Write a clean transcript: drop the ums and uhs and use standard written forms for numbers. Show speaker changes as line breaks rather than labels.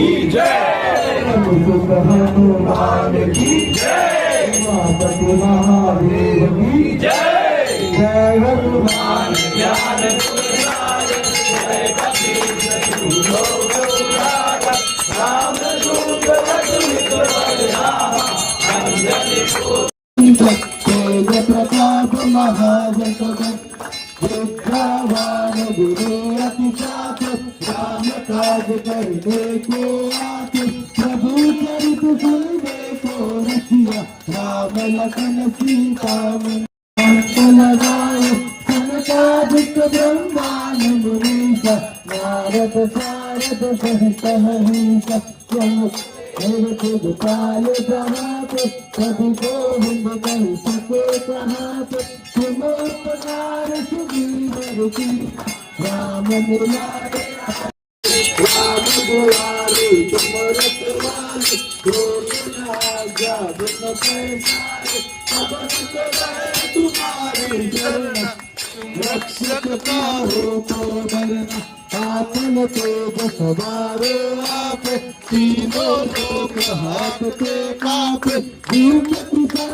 की जय, हनुमान की जय, माता महादेव की जय। जय हनुमान ज्ञान गुण सागर, जय कपीश तिहु लोक उजागर। राम दूत अतुलित बल धामा, अंजनी पुत्र तेज प्रताप महाजगत। विद्यावान गुरु अति चातुर, राम काज करने को आतुर। प्रभु चरित सुनने को रसिया, राम लखन सीता मन लगाए। सनकादिक ब्रह्मांड मुनीसा, नारद सारद सहित हरीसा। काल जहाते, कभी गोविंद कहि सके कहाते। तुम उपकार सुग्रीव की, राम दुलारे राम दुलारे। तुम रखवाले, जो आज्ञा बिन पैसारे। सब सुख तुम्हारे चरण, रक्षक काहू को डरना। आपन तेज सवारो आप, तीनों लोक हाथ के कापे। दीन पिता